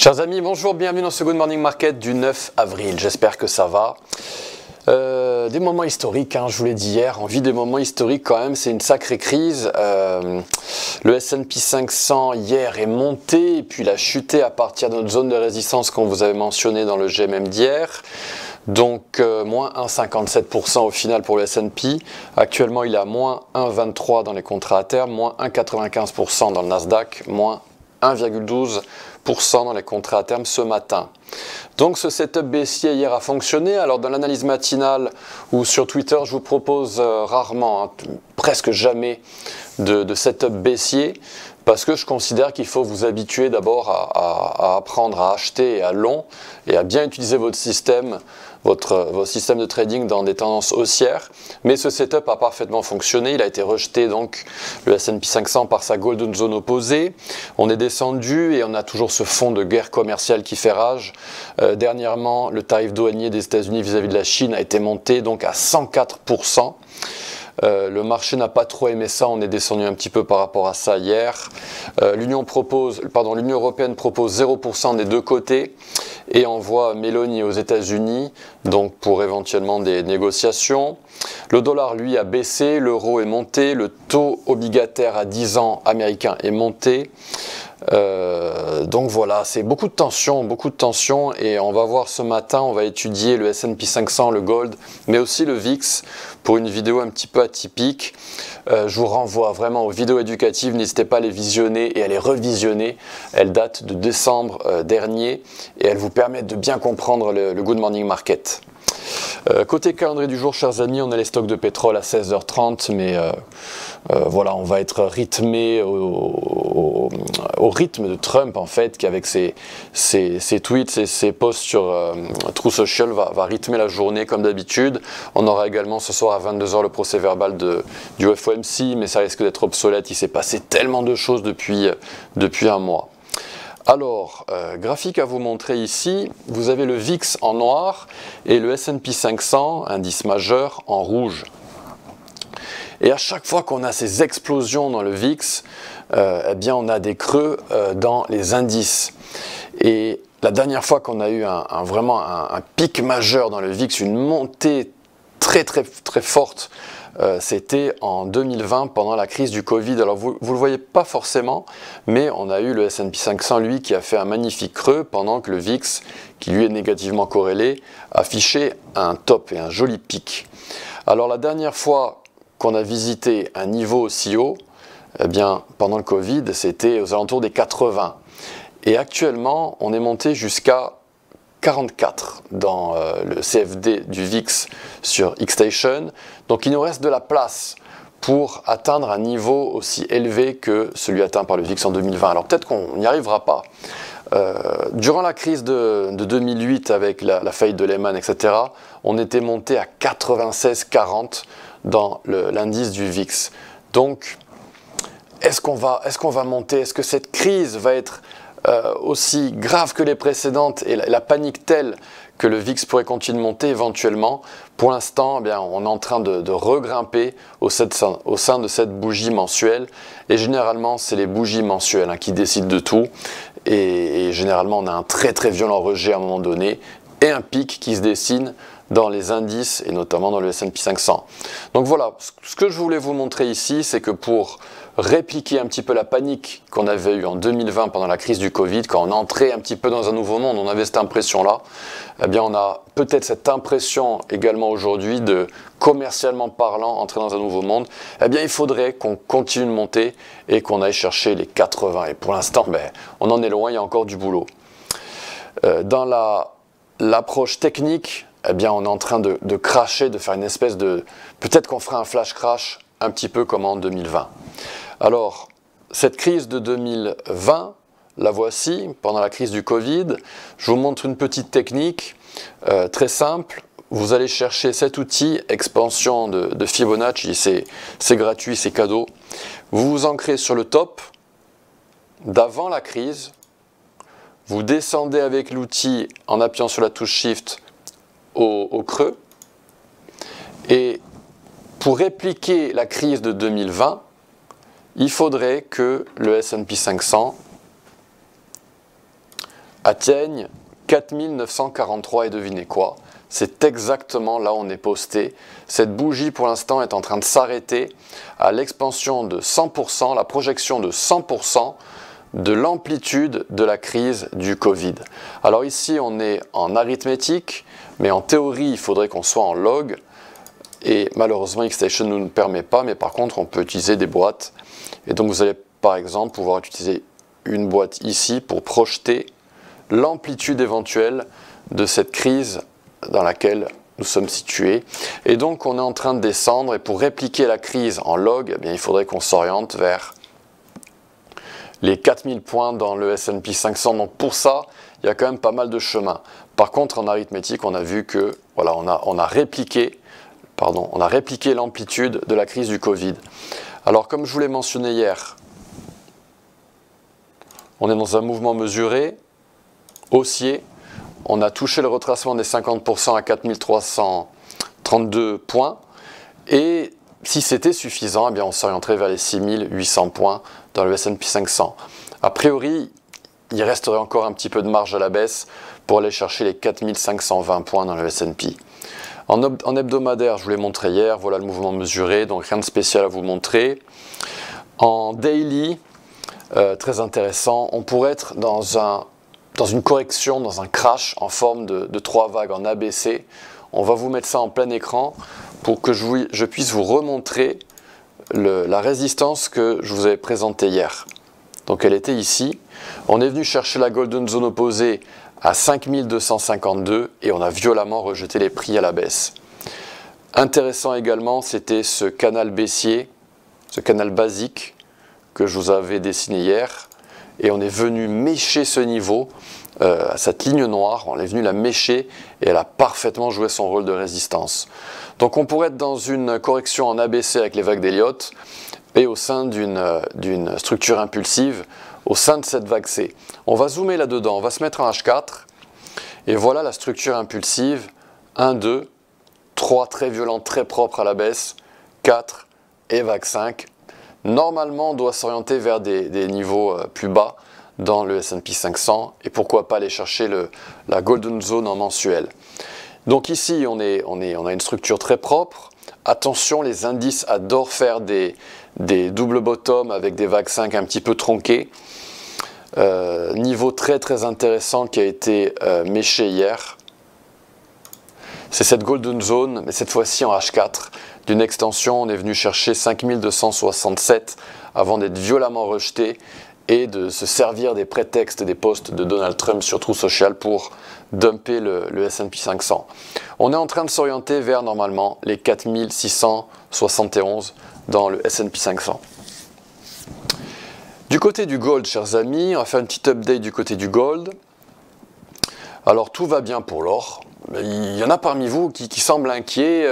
Chers amis, bonjour, bienvenue dans ce Good Morning Market du 9 avril, j'espère que ça va. Des moments historiques, je vous l'ai dit hier, on vit des moments historiques quand même, c'est une sacrée crise. Le S&P 500 hier est monté et puis il a chuté à partir de notre zone de résistance qu'on vous avait mentionné dans le GMM d'hier. Donc moins 1,57% au final pour le S&P. Actuellement il est à moins 1,23 dans les contrats à terme, moins 1,95% dans le Nasdaq, moins 1,12% dans les contrats à terme ce matin. Donc ce setup baissier hier a fonctionné. Alors dans l'analyse matinale ou sur Twitter, je vous propose rarement, presque jamais de setup baissier parce que je considère qu'il faut vous habituer d'abord à apprendre à acheter à long et à bien utiliser votre système de trading dans des tendances haussières. Mais ce setup a parfaitement fonctionné. Il a été rejeté, donc le S&P 500 par sa golden zone opposée. On est descendu et on a toujours ce fond de guerre commerciale qui fait rage. Dernièrement, le tarif douanier des États-Unis vis-à-vis de la Chine a été monté donc à 104%. Le marché n'a pas trop aimé ça, on est descendu un petit peu par rapport à ça hier. L'Union européenne propose 0% des deux côtés et envoie Meloni aux États-Unis, donc pour éventuellement des négociations. Le dollar, lui, a baissé, l'euro est monté, le taux obligataire à 10 ans américain est monté. Donc voilà, c'est beaucoup de tension et on va voir ce matin, on va étudier le S&P 500, le gold, mais aussi le VIX pour une vidéo un petit peu atypique. Je vous renvoie vraiment aux vidéos éducatives, n'hésitez pas à les visionner et à les revisionner. Elles datent de décembre dernier et elles vous permettent de bien comprendre le Good Morning Market. Côté calendrier du jour, chers amis, on a les stocks de pétrole à 16h30, mais voilà, on va être rythmé au rythme de Trump, en fait, qui avec ses tweets, ses posts sur Truth Social va rythmer la journée comme d'habitude. On aura également ce soir à 22h le procès verbal du FOMC, mais ça risque d'être obsolète, il s'est passé tellement de choses depuis un mois. Alors, graphique à vous montrer ici, vous avez le VIX en noir et le S&P 500, indice majeur, en rouge. Et à chaque fois qu'on a ces explosions dans le VIX, eh bien on a des creux dans les indices. Et la dernière fois qu'on a eu vraiment un pic majeur dans le VIX, une montée très forte, c'était en 2020 pendant la crise du Covid. Alors vous ne le voyez pas forcément, mais on a eu le S&P 500 lui qui a fait un magnifique creux pendant que le VIX, qui lui est négativement corrélé, affichait un top et un joli pic. Alors la dernière fois qu'on a visité un niveau aussi haut, eh bien pendant le Covid, c'était aux alentours des 80. Et actuellement, on est monté jusqu'à 44 dans le CFD du VIX sur Xstation. Donc il nous reste de la place pour atteindre un niveau aussi élevé que celui atteint par le VIX en 2020. Alors peut-être qu'on n'y arrivera pas. Durant la crise de 2008 avec la faillite de Lehman, etc., on était monté à 96,40 dans l'indice du VIX. Donc est-ce qu'on va monter? Est-ce que cette crise va être aussi grave que les précédentes et la panique telle que le VIX pourrait continuer de monter éventuellement? Pour l'instant, eh bien, on est en train de regrimper au sein de cette bougie mensuelle. Et généralement, c'est les bougies mensuelles qui décident de tout. Et généralement, on a un très violent rejet à un moment donné et un pic qui se dessine dans les indices et notamment dans le S&P 500. Donc voilà, ce que je voulais vous montrer ici, c'est que pour répliquer un petit peu la panique qu'on avait eue en 2020 pendant la crise du Covid, quand on entrait un petit peu dans un nouveau monde, on avait cette impression-là, eh bien on a peut-être cette impression également aujourd'hui de, commercialement parlant, entrer dans un nouveau monde, eh bien il faudrait qu'on continue de monter et qu'on aille chercher les 80. Et pour l'instant, on en est loin, il y a encore du boulot. Dans l'approche technique, eh bien on est en train de crasher, de faire une espèce de... Peut-être qu'on fera un flash crash un petit peu comme en 2020. Alors, cette crise de 2020, la voici, pendant la crise du Covid. Je vous montre une petite technique très simple. Vous allez chercher cet outil, expansion de Fibonacci, c'est gratuit, c'est cadeau. Vous vous ancrez sur le top d'avant la crise. Vous descendez avec l'outil en appuyant sur la touche Shift au creux. Et pour répliquer la crise de 2020, il faudrait que le S&P 500 atteignent 4943 et devinez quoi? C'est exactement là où on est posté. Cette bougie pour l'instant est en train de s'arrêter à l'expansion de 100%, la projection de 100% de l'amplitude de la crise du Covid. Alors ici on est en arithmétique, mais en théorie il faudrait qu'on soit en log. Et malheureusement Xstation ne nous permet pas, mais par contre on peut utiliser des boîtes. Et donc vous allez par exemple pouvoir utiliser une boîte ici pour projeter l'amplitude éventuelle de cette crise dans laquelle nous sommes situés. Et donc on est en train de descendre, et pour répliquer la crise en log, eh bien, il faudrait qu'on s'oriente vers les 4000 points dans le S&P 500. Donc pour ça, il y a quand même pas mal de chemin. Par contre, en arithmétique, on a vu que voilà, on a répliqué l'amplitude de la crise du Covid. Alors comme je vous l'ai mentionné hier, on est dans un mouvement mesuré, haussier. On a touché le retracement des 50% à 4332 points. Et si c'était suffisant, eh bien on s'orienterait vers les 6800 points dans le S&P 500. A priori, il resterait encore un petit peu de marge à la baisse pour aller chercher les 4520 points dans le S&P. En hebdomadaire, je vous l'ai montré hier, voilà le mouvement mesuré, donc rien de spécial à vous montrer. En daily, très intéressant, on pourrait être dans une correction, dans un crash en forme de 3 vagues en ABC. On va vous mettre ça en plein écran pour que je puisse vous remontrer la résistance que je vous avais présentée hier. Donc elle était ici. On est venu chercher la Golden Zone opposée à 5252 et on a violemment rejeté les prix à la baisse. Intéressant également, c'était ce canal baissier, ce canal basique que je vous avais dessiné hier. Et on est venu mécher ce niveau, cette ligne noire, on est venu la mécher et elle a parfaitement joué son rôle de résistance. Donc on pourrait être dans une correction en ABC avec les vagues d'Elliott et au sein d'une structure impulsive au sein de cette vague C. On va zoomer là-dedans, on va se mettre en H4 et voilà la structure impulsive, 1, 2, 3 très violents, très propres à la baisse, 4 et vague 5. Normalement, on doit s'orienter vers des niveaux plus bas dans le S&P 500 et pourquoi pas aller chercher la Golden Zone en mensuel. Donc ici, on a une structure très propre. Attention, les indices adorent faire des double bottom avec des vagues 5 un petit peu tronquées. Niveau très très intéressant qui a été méché hier. C'est cette Golden Zone, mais cette fois-ci en H4. D'une extension, on est venu chercher 5267 avant d'être violemment rejeté et de se servir des prétextes des posts de Donald Trump sur Truth Social pour dumper le S&P 500. On est en train de s'orienter vers normalement les 4671 dans le S&P 500. Du côté du gold, chers amis, on va faire une petite update du côté du gold. Alors tout va bien pour l'or. Il y en a parmi vous qui semblent inquiets,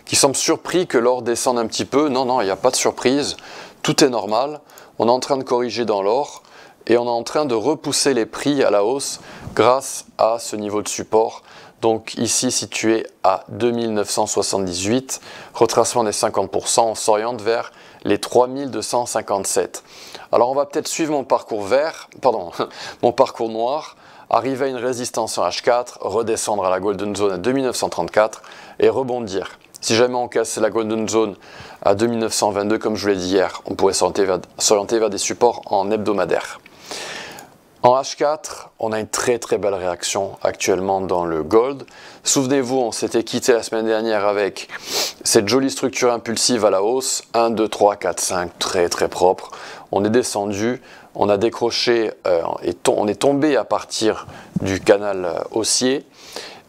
qui semblent surpris que l'or descende un petit peu. Non, non, il n'y a pas de surprise. Tout est normal. On est en train de corriger dans l'or et on est en train de repousser les prix à la hausse grâce à ce niveau de support. Donc ici situé à 2978, retracement des 50%, on s'oriente vers les 3257. Alors on va peut-être suivre mon parcours mon parcours noir. Arriver à une résistance en H4, redescendre à la Golden Zone à 2934 et rebondir. Si jamais on casse la Golden Zone à 2922, comme je vous l'ai dit hier, on pourrait s'orienter vers des supports en hebdomadaire. En H4, on a une très très belle réaction actuellement dans le gold. Souvenez-vous, on s'était quitté la semaine dernière avec cette jolie structure impulsive à la hausse, 1, 2, 3, 4, 5, très très propre. On est descendu, on a décroché, on est tombé à partir du canal haussier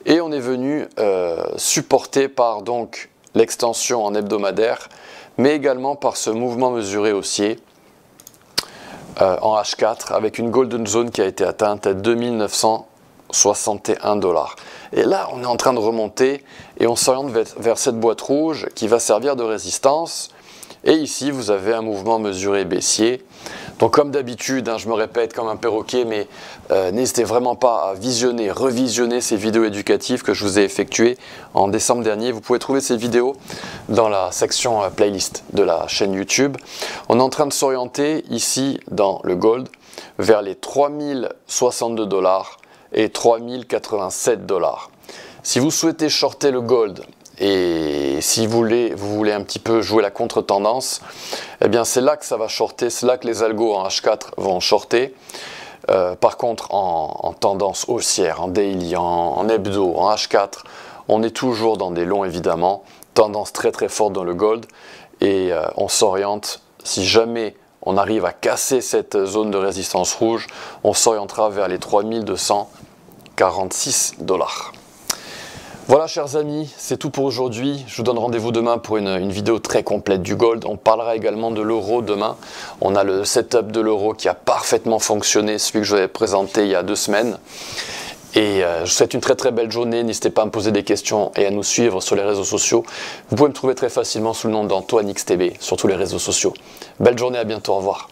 et on est venu supporter par donc l'extension en hebdomadaire, mais également par ce mouvement mesuré haussier en H4 avec une Golden Zone qui a été atteinte à 2961 $. Et là, on est en train de remonter et on s'oriente vers cette boîte rouge qui va servir de résistance. Et ici, vous avez un mouvement mesuré baissier. Donc comme d'habitude, je me répète comme un perroquet, mais n'hésitez vraiment pas à visionner, revisionner ces vidéos éducatives que je vous ai effectuées en décembre dernier. Vous pouvez trouver ces vidéos dans la section playlist de la chaîne YouTube. On est en train de s'orienter ici dans le gold vers les 3062 $. et 3087 $. Si vous souhaitez shorter le gold et si vous voulez un petit peu jouer la contre-tendance, eh bien c'est là que ça va shorter, c'est là que les algos en H4 vont shorter. Par contre, en tendance haussière, en daily, en hebdo, en H4, on est toujours dans des longs évidemment, tendance très très forte dans le gold et on s'oriente, si jamais on arrive à casser cette zone de résistance rouge, on s'orientera vers les 3246 $. Voilà chers amis, c'est tout pour aujourd'hui. Je vous donne rendez-vous demain pour une vidéo très complète du gold. On parlera également de l'euro demain. On a le setup de l'euro qui a parfaitement fonctionné, celui que je vous avais présenté il y a 2 semaines. Et je vous souhaite une très très belle journée. N'hésitez pas à me poser des questions et à nous suivre sur les réseaux sociaux. Vous pouvez me trouver très facilement sous le nom d'Antoine XTB sur tous les réseaux sociaux. Belle journée, à bientôt, au revoir.